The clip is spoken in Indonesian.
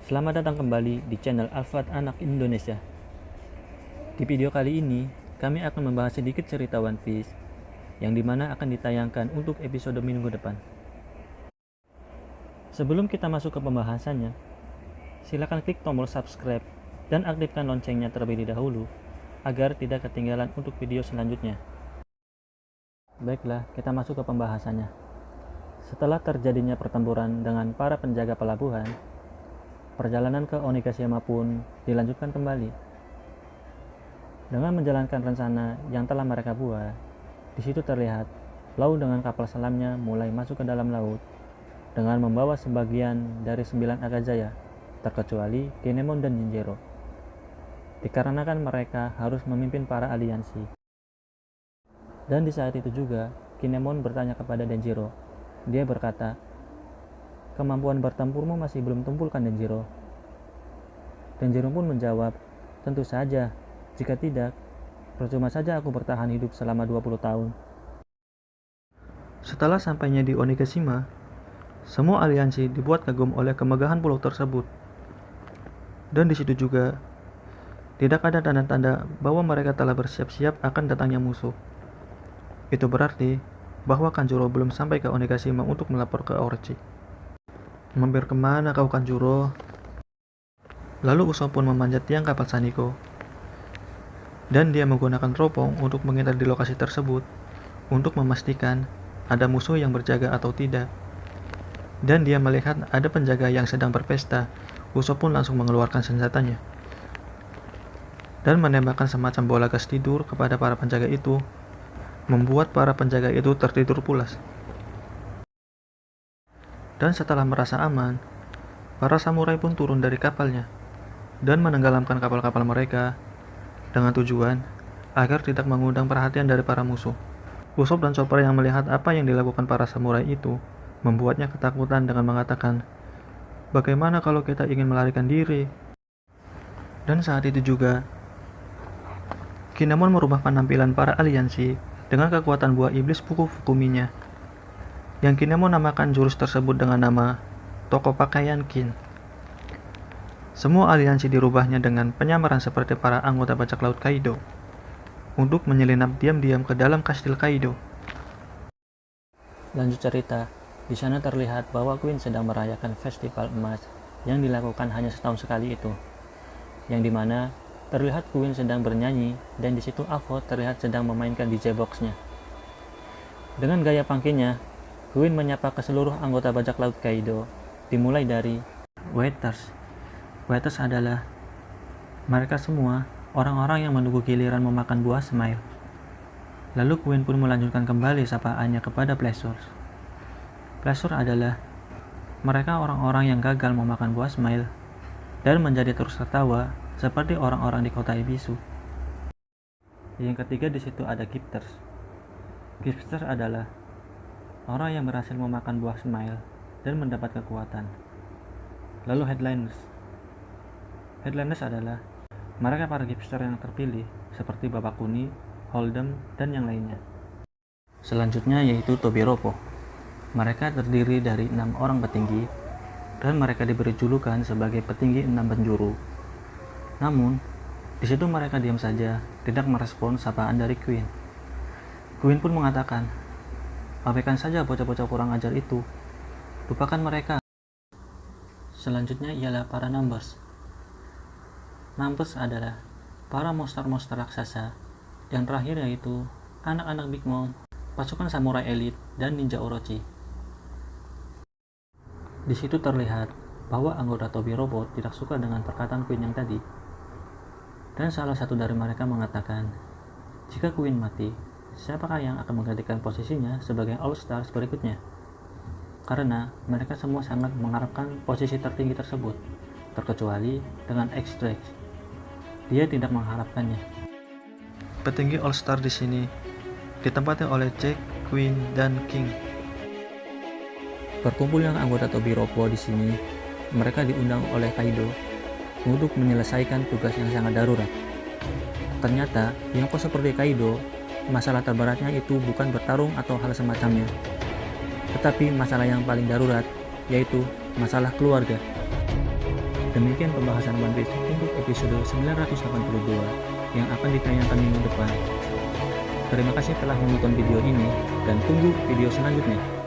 Selamat datang kembali di channel Alfat Anak Indonesia. Di video kali ini, kami akan membahas sedikit cerita One Piece yang dimana akan ditayangkan untuk episode minggu depan. Sebelum kita masuk ke pembahasannya, silakan klik tombol subscribe dan aktifkan loncengnya terlebih dahulu agar tidak ketinggalan untuk video selanjutnya. Baiklah, kita masuk ke pembahasannya. Setelah terjadinya pertempuran dengan para penjaga pelabuhan, perjalanan ke Onigashima pun dilanjutkan kembali. Dengan menjalankan rencana yang telah mereka buat, di situ terlihat Law dengan kapal selamnya mulai masuk ke dalam laut dengan membawa sebagian dari 9 Akajaya, terkecuali Kinemon dan Denjiro. Dikarenakan mereka harus memimpin para aliansi. Dan di saat itu juga, Kinemon bertanya kepada Denjiro. Dia berkata, "Kemampuan bertempurmu masih belum tumpul kan Denjiro?" Denjiro pun menjawab, "Tentu saja, jika tidak, percuma saja aku bertahan hidup selama 20 tahun. Setelah sampainya di Onigashima, semua aliansi dibuat kagum oleh kemegahan pulau tersebut. Dan di situ juga, tidak ada tanda-tanda bahwa mereka telah bersiap-siap akan datangnya musuh. Itu berarti bahwa Kanjuro belum sampai ke Onigashima untuk melapor ke Orochi. Mampir kemana kau Kanjuro?" Lalu Usopp pun memanjat tiang kapal Saniko. Dan dia menggunakan teropong untuk mengintai di lokasi tersebut untuk memastikan ada musuh yang berjaga atau tidak. Dan dia melihat ada penjaga yang sedang berpesta. Usopp pun langsung mengeluarkan senjatanya dan menembakkan semacam bola gas tidur kepada para penjaga itu, membuat para penjaga itu tertidur pulas. Dan setelah merasa aman, para samurai pun turun dari kapalnya dan menenggelamkan kapal-kapal mereka dengan tujuan agar tidak mengundang perhatian dari para musuh. Usopp dan Chopper yang melihat apa yang dilakukan para samurai itu membuatnya ketakutan dengan mengatakan, "Bagaimana kalau kita ingin melarikan diri?" Dan saat itu juga, Kinemon merubah penampilan para aliansi dengan kekuatan buah iblis Fuku Fukuminya, yang Kinemon namakan jurus tersebut dengan nama Toko Pakaian Kin. Semua aliansi dirubahnya dengan penyamaran seperti para anggota bajak laut Kaido untuk menyelinap diam-diam ke dalam kastil Kaido. Lanjut cerita, di sana terlihat bahwa Queen sedang merayakan festival emas yang dilakukan hanya setahun sekali itu, yang dimana terlihat Queen sedang bernyanyi dan di situ Avo terlihat sedang memainkan DJ box-nya. Dengan gaya pangkinya, Queen menyapa ke seluruh anggota bajak laut Kaido, dimulai dari waiters. Waiters adalah mereka semua orang-orang yang menunggu giliran memakan buah smile. Lalu Queen pun melanjutkan kembali sapaannya kepada Pleasure. Pleasure adalah mereka orang-orang yang gagal memakan buah smile dan menjadi terus tertawa seperti orang-orang di kota Ebisu. Yang ketiga di situ ada Gifters. Gifters adalah orang yang berhasil memakan buah smile dan mendapat kekuatan. Lalu Headliners. Headliners adalah mereka para gipster yang terpilih seperti Bapak Kuni, Hold'em, dan yang lainnya. Selanjutnya yaitu Tobiropo. Mereka terdiri dari 6 orang petinggi dan mereka diberi julukan sebagai petinggi 6 penjuru. Namun, di situ mereka diam saja, tidak merespon sapaan dari Queen. Queen pun mengatakan, "Abaikan saja bocah-bocah kurang ajar itu. Lupakan mereka." Selanjutnya ialah para Numbers. Numbers adalah para monster-monster raksasa. Yang terakhir yaitu anak-anak Big Mom, pasukan samurai elit, dan ninja Orochi. Di situ terlihat bahwa anggota Tobiropo tidak suka dengan perkataan Queen yang tadi. Dan salah satu dari mereka mengatakan, "Jika Queen mati, siapakah yang akan menggantikan posisinya sebagai All Stars berikutnya?" Karena mereka semua sangat mengharapkan posisi tertinggi tersebut, terkecuali dengan X-Trax. Dia tidak mengharapkannya. Petinggi All Star di sini ditempati oleh Jack, Queen, dan King. Perkumpulan anggota Tobiropo di sini, mereka diundang oleh Kaido untuk menyelesaikan tugas yang sangat darurat. Ternyata, yang kok seperti Kaido, masalah terberatnya itu bukan bertarung atau hal semacamnya, tetapi masalah yang paling darurat, yaitu masalah keluarga. Demikian pembahasan One Piece untuk episode 982 yang akan ditayangkan minggu depan. Terima kasih telah menonton video ini dan tunggu video selanjutnya.